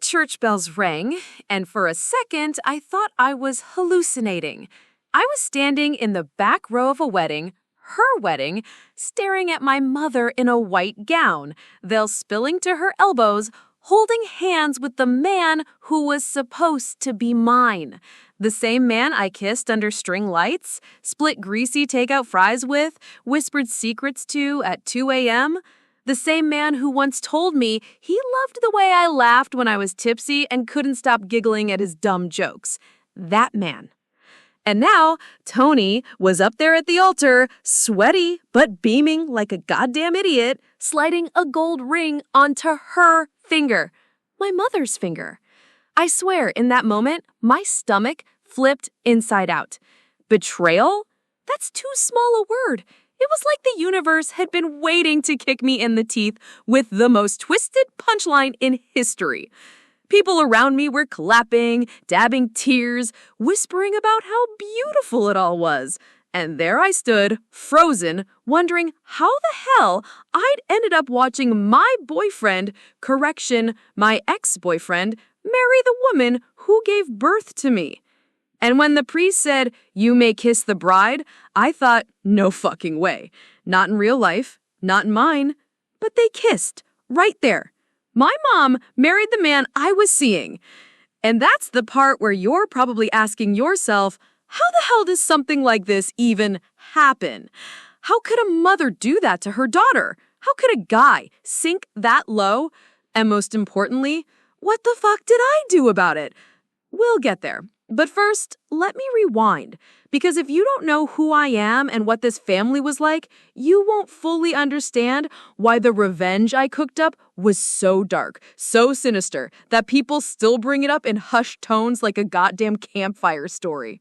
church bells rang, and for a second I thought I was hallucinating. I was standing in the back row of a wedding, her wedding, staring at my mother in a white gown, veil spilling to her elbows, holding hands with the man who was supposed to be mine. The same man I kissed under string lights, split greasy takeout fries with, whispered secrets to at 2 a.m., the same man who once told me he loved the way I laughed when I was tipsy and couldn't stop giggling at his dumb jokes. That man. And now, Tony was up there at the altar, sweaty but beaming like a goddamn idiot, sliding a gold ring onto her finger. My mother's finger. I swear, in that moment, my stomach flipped inside out. Betrayal? That's too small a word. It was like the universe had been waiting to kick me in the teeth with the most twisted punchline in history. People around me were clapping, dabbing tears, whispering about how beautiful it all was. And there I stood, frozen, wondering how the hell I'd ended up watching my boyfriend, my ex-boyfriend, marry the woman who gave birth to me. And when the priest said, "You may kiss the bride," I thought, no fucking way. Not in real life, not in mine. But they kissed, right there. My mom married the man I was seeing. And that's the part where you're probably asking yourself, how the hell does something like this even happen? How could a mother do that to her daughter? How could a guy sink that low? And most importantly, what the fuck did I do about it? We'll get there. But first, let me rewind, because if you don't know who I am and what this family was like, you won't fully understand why the revenge I cooked up was so dark, so sinister, that people still bring it up in hushed tones like a goddamn campfire story.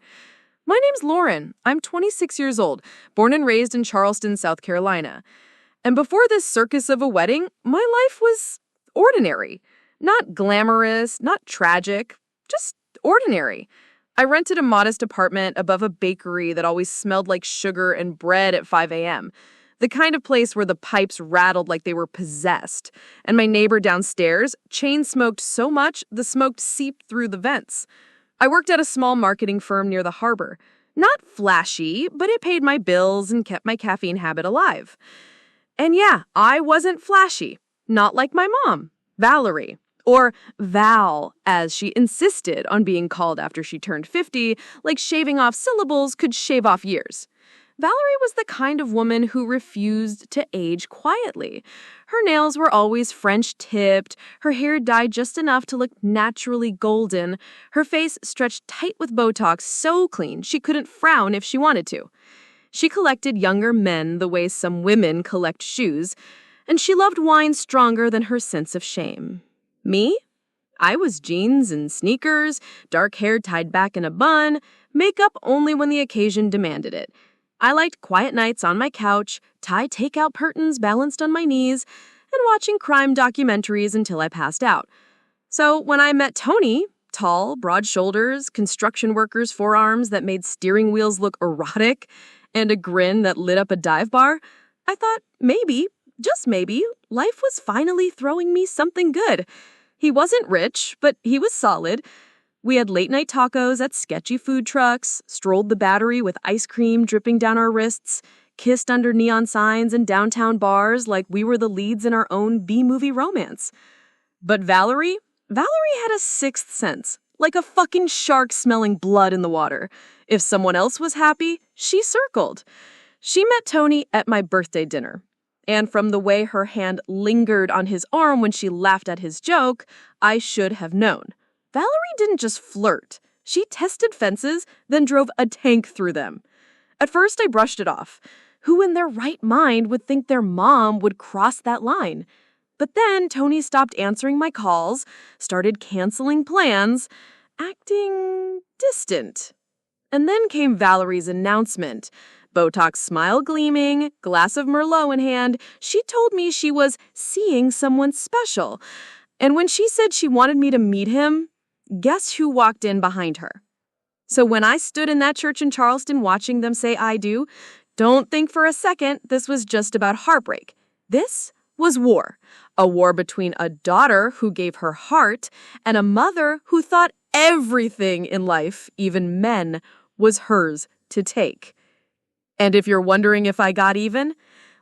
My name's Lauren. I'm 26 years old, born and raised in Charleston, South Carolina. And before this circus of a wedding, my life was ordinary. Not glamorous, not tragic, just ordinary. I rented a modest apartment above a bakery that always smelled like sugar and bread at 5 a.m., the kind of place where the pipes rattled like they were possessed, and my neighbor downstairs chain-smoked so much the smoke seeped through the vents. I worked at a small marketing firm near the harbor. Not flashy, but it paid my bills and kept my caffeine habit alive. And yeah, I wasn't flashy. Not like my mom, Valerie. Or Val, as she insisted on being called after she turned 50, like shaving off syllables could shave off years. Valerie was the kind of woman who refused to age quietly. Her nails were always French-tipped, her hair dyed just enough to look naturally golden, her face stretched tight with Botox so clean she couldn't frown if she wanted to. She collected younger men the way some women collect shoes, and she loved wine stronger than her sense of shame. Me? I was jeans and sneakers, dark hair tied back in a bun, makeup only when the occasion demanded it. I liked quiet nights on my couch, Thai takeout curtains balanced on my knees, and watching crime documentaries until I passed out. So when I met Tony, tall, broad shoulders, construction workers' forearms that made steering wheels look erotic, and a grin that lit up a dive bar, I thought maybe, just maybe, life was finally throwing me something good. He wasn't rich, but he was solid. We had late-night tacos at sketchy food trucks, strolled the Battery with ice cream dripping down our wrists, kissed under neon signs in downtown bars like we were the leads in our own B-movie romance. But Valerie had a sixth sense, like a fucking shark smelling blood in the water. If someone else was happy, she circled. She met Tony at my birthday dinner. And from the way her hand lingered on his arm when she laughed at his joke, I should have known. Valerie didn't just flirt. She tested fences, then drove a tank through them. At first, I brushed it off. Who in their right mind would think their mom would cross that line? But then Tony stopped answering my calls, started canceling plans, acting distant. And then came Valerie's announcement. Botox smile gleaming, glass of Merlot in hand, she told me she was seeing someone special. And when she said she wanted me to meet him, guess who walked in behind her? So when I stood in that church in Charleston watching them say I do, don't think for a second this was just about heartbreak. This was war. A war between a daughter who gave her heart and a mother who thought everything in life, even men, was hers to take. And if you're wondering if I got even,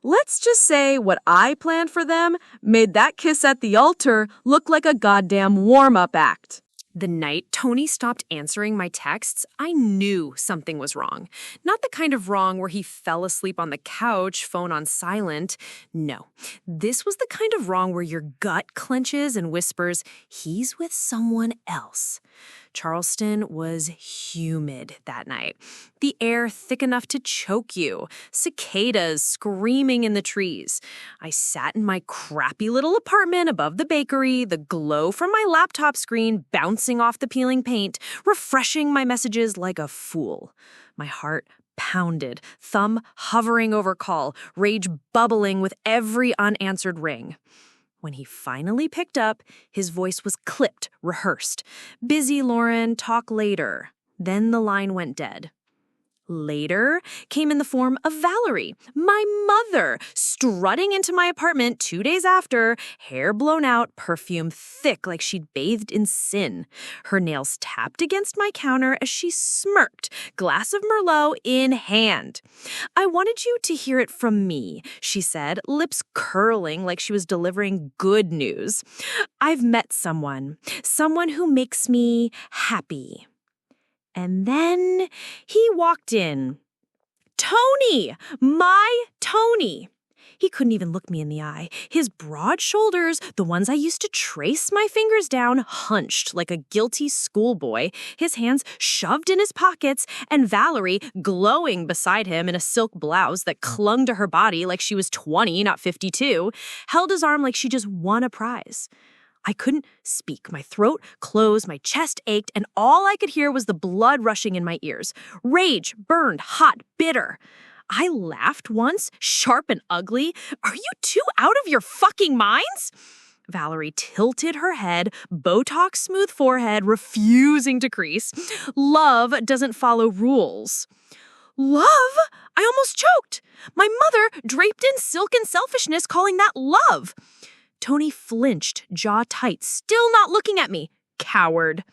let's just say what I planned for them made that kiss at the altar look like a goddamn warm-up act. The night Tony stopped answering my texts, I knew something was wrong. Not the kind of wrong where he fell asleep on the couch, phone on silent. No, this was the kind of wrong where your gut clenches and whispers, he's with someone else. Charleston was humid that night. The air thick enough to choke you. Cicadas screaming in the trees. I sat in my crappy little apartment above the bakery, the glow from my laptop screen bouncing off the peeling paint, refreshing my messages like a fool. My heart pounded, thumb hovering over call, rage bubbling with every unanswered ring. When he finally picked up, his voice was clipped, rehearsed. Busy, Lauren, talk later. Then the line went dead. Later came in the form of Valerie, my mother, strutting into my apartment 2 days after, hair blown out, perfume thick like she'd bathed in sin. Her nails tapped against my counter as she smirked, glass of Merlot in hand. I wanted you to hear it from me, she said, lips curling like she was delivering good news. I've met someone who makes me happy. And then he walked in. Tony! My Tony! He couldn't even look me in the eye. His broad shoulders, the ones I used to trace my fingers down, hunched like a guilty schoolboy, his hands shoved in his pockets, and Valerie, glowing beside him in a silk blouse that clung to her body like she was 20, not 52, held his arm like she just won a prize. I couldn't speak. My throat closed, my chest ached, and all I could hear was the blood rushing in my ears. Rage, burned, hot, bitter. I laughed once, sharp and ugly. Are you two out of your fucking minds? Valerie tilted her head, Botox smooth forehead, refusing to crease. Love doesn't follow rules. Love? I almost choked. My mother, draped in silk and selfishness, calling that love. Tony flinched, jaw tight, still not looking at me. Coward.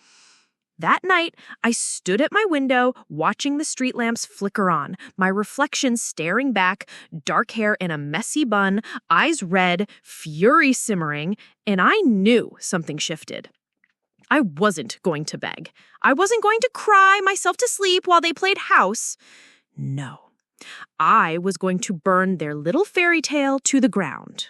That night, I stood at my window, watching the street lamps flicker on, my reflection staring back, dark hair in a messy bun, eyes red, fury simmering, and I knew something shifted. I wasn't going to beg. I wasn't going to cry myself to sleep while they played house. No. I was going to burn their little fairy tale to the ground.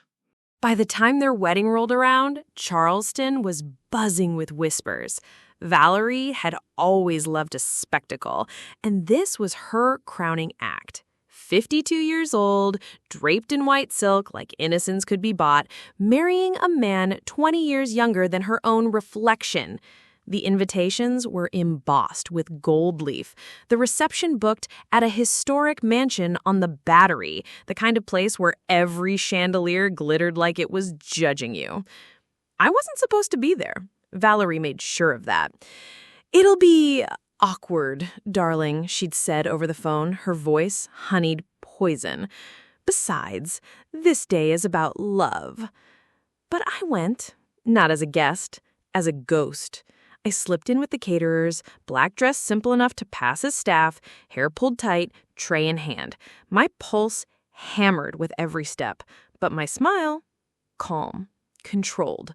By the time their wedding rolled around, Charleston was buzzing with whispers. Valerie had always loved a spectacle, and this was her crowning act. 52 years old, draped in white silk like innocence could be bought, marrying a man 20 years younger than her own reflection. The invitations were embossed with gold leaf. The reception booked at a historic mansion on the Battery, the kind of place where every chandelier glittered like it was judging you. I wasn't supposed to be there. Valerie made sure of that. It'll be awkward, darling, she'd said over the phone, her voice honeyed poison. Besides, this day is about love. But I went, not as a guest, as a ghost. I slipped in with the caterers, black dress simple enough to pass as staff, hair pulled tight, tray in hand. My pulse hammered with every step, but my smile, calm, controlled.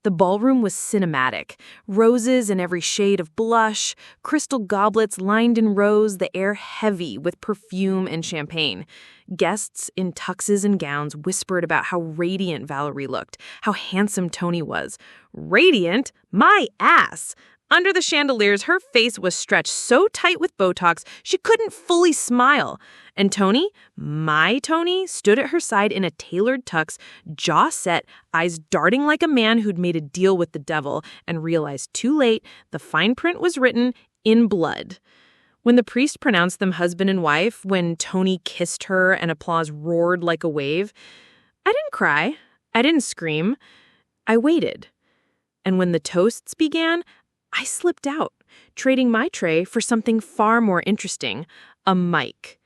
The ballroom was cinematic. Roses in every shade of blush, crystal goblets lined in rows, the air heavy with perfume and champagne. Guests in tuxes and gowns whispered about how radiant Valerie looked, how handsome Tony was. Radiant? My ass! Under the chandeliers, her face was stretched so tight with Botox she couldn't fully smile. And Tony, my Tony, stood at her side in a tailored tux, jaw set, eyes darting like a man who'd made a deal with the devil and realized too late the fine print was written in blood. When the priest pronounced them husband and wife, when Tony kissed her and applause roared like a wave, I didn't cry. I didn't scream. I waited. And when the toasts began, I slipped out, trading my tray for something far more interesting, a mic.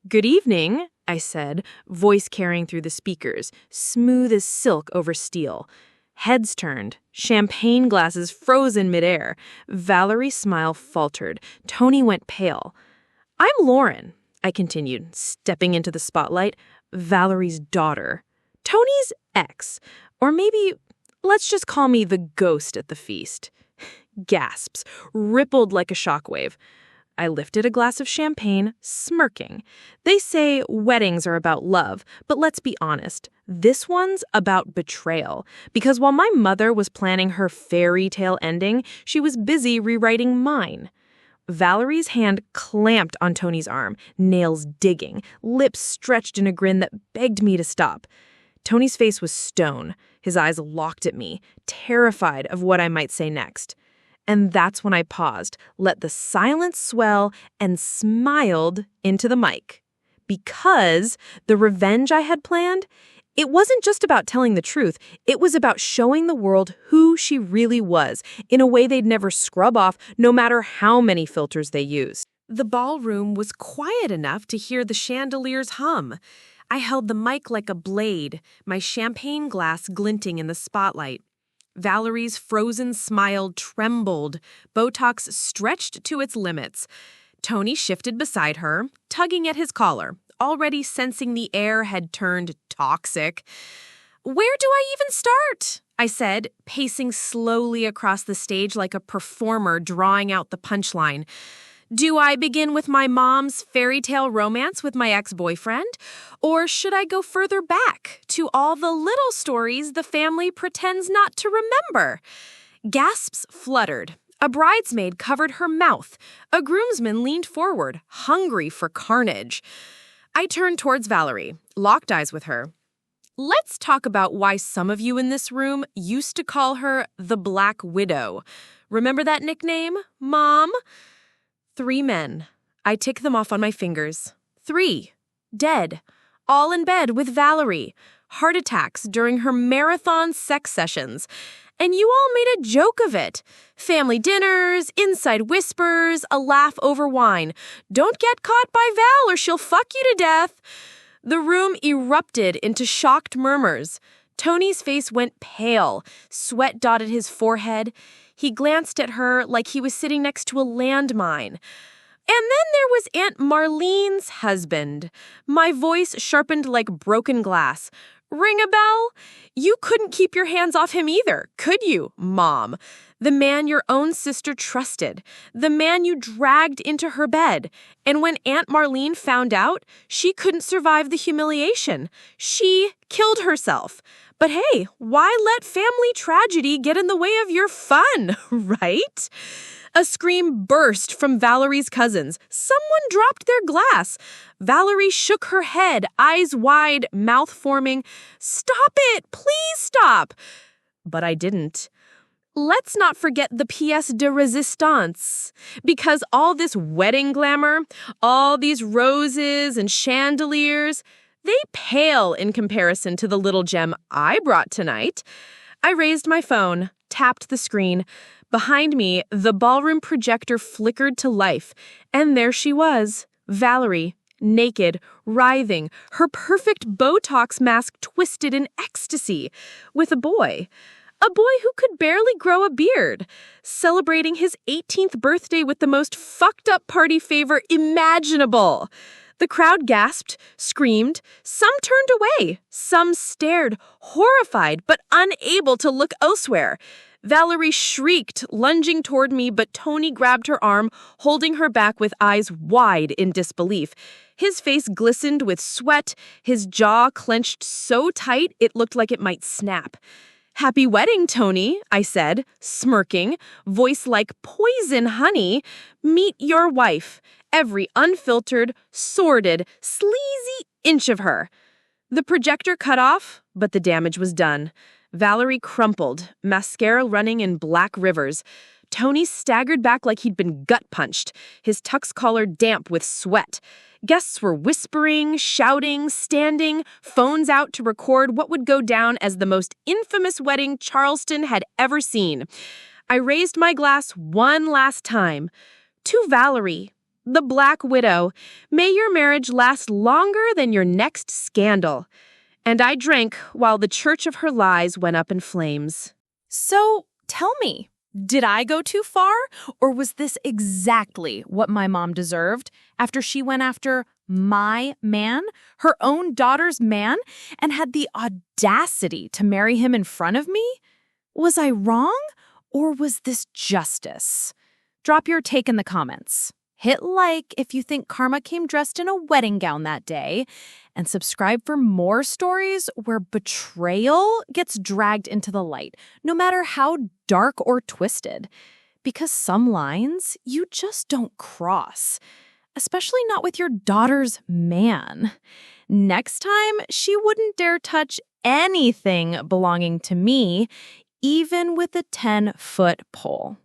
Good evening, I said, voice carrying through the speakers, smooth as silk over steel. Heads turned, champagne glasses frozen midair. Valerie's smile faltered. Tony went pale. I'm Lauren, I continued, stepping into the spotlight. Valerie's daughter. Tony's ex. Or maybe, let's just call me the ghost at the feast. Gasps, rippled like a shockwave. I lifted a glass of champagne, smirking. They say weddings are about love, but let's be honest, this one's about betrayal. Because while my mother was planning her fairy tale ending, she was busy rewriting mine. Valerie's hand clamped on Tony's arm, nails digging, lips stretched in a grin that begged me to stop. Tony's face was stone, his eyes locked at me, terrified of what I might say next. And that's when I paused, let the silence swell, and smiled into the mic. Because the revenge I had planned, it wasn't just about telling the truth, it was about showing the world who she really was, in a way they'd never scrub off, no matter how many filters they used. The ballroom was quiet enough to hear the chandeliers hum. I held the mic like a blade, my champagne glass glinting in the spotlight. Valerie's frozen smile trembled, Botox stretched to its limits. Tony shifted beside her, tugging at his collar, already sensing the air had turned toxic. Where do I even start? I said, pacing slowly across the stage like a performer drawing out the punchline. Do I begin with my mom's fairy tale romance with my ex-boyfriend? Or should I go further back to all the little stories the family pretends not to remember? Gasps fluttered. A bridesmaid covered her mouth. A groomsman leaned forward, hungry for carnage. I turned towards Valerie, locked eyes with her. Let's talk about why some of you in this room used to call her the Black Widow. Remember that nickname, Mom? 3 men. I tick them off on my fingers. 3. Dead. All in bed with Valerie. Heart attacks during her marathon sex sessions. And you all made a joke of it. Family dinners, inside whispers, a laugh over wine. Don't get caught by Val or she'll fuck you to death. The room erupted into shocked murmurs. Tony's face went pale. Sweat dotted his forehead. He glanced at her like he was sitting next to a landmine. And then there was Aunt Marlene's husband. My voice sharpened like broken glass. Ring a bell? You couldn't keep your hands off him either, could you, Mom? The man your own sister trusted. The man you dragged into her bed. And when Aunt Marlene found out, she couldn't survive the humiliation. She killed herself. But hey, why let family tragedy get in the way of your fun, right? A scream burst from Valerie's cousins. Someone dropped their glass. Valerie shook her head, eyes wide, mouth forming. Stop it! Please stop! But I didn't. Let's not forget the pièce de résistance. Because all this wedding glamour, all these roses and chandeliers, they pale in comparison to the little gem I brought tonight. I raised my phone, tapped the screen. Behind me, the ballroom projector flickered to life, and there she was, Valerie, naked, writhing, her perfect Botox mask twisted in ecstasy, with a boy who could barely grow a beard, celebrating his 18th birthday with the most fucked-up party favor imaginable. The crowd gasped, screamed, some turned away, some stared, horrified but unable to look elsewhere. Valerie shrieked, lunging toward me, but Tony grabbed her arm, holding her back with eyes wide in disbelief. His face glistened with sweat, his jaw clenched so tight it looked like it might snap. Happy wedding, Tony, I said, smirking, voice like poison honey. Meet your wife. Every unfiltered, sordid, sleazy inch of her. The projector cut off, but the damage was done. Valerie crumpled, mascara running in black rivers. Tony staggered back like he'd been gut-punched, his tux collar damp with sweat. Guests were whispering, shouting, standing, phones out to record what would go down as the most infamous wedding Charleston had ever seen. I raised my glass one last time. To Valerie, The Black Widow. May your marriage last longer than your next scandal. And I drank while the church of her lies went up in flames. So, tell me, did I go too far? Or was this exactly what my mom deserved after she went after my man, her own daughter's man, and had the audacity to marry him in front of me? Was I wrong? Or was this justice? Drop your take in the comments. Hit like if you think Karma came dressed in a wedding gown that day, and subscribe for more stories where betrayal gets dragged into the light, no matter how dark or twisted. Because some lines you just don't cross, especially not with your daughter's man. Next time, she wouldn't dare touch anything belonging to me, even with a 10-foot pole.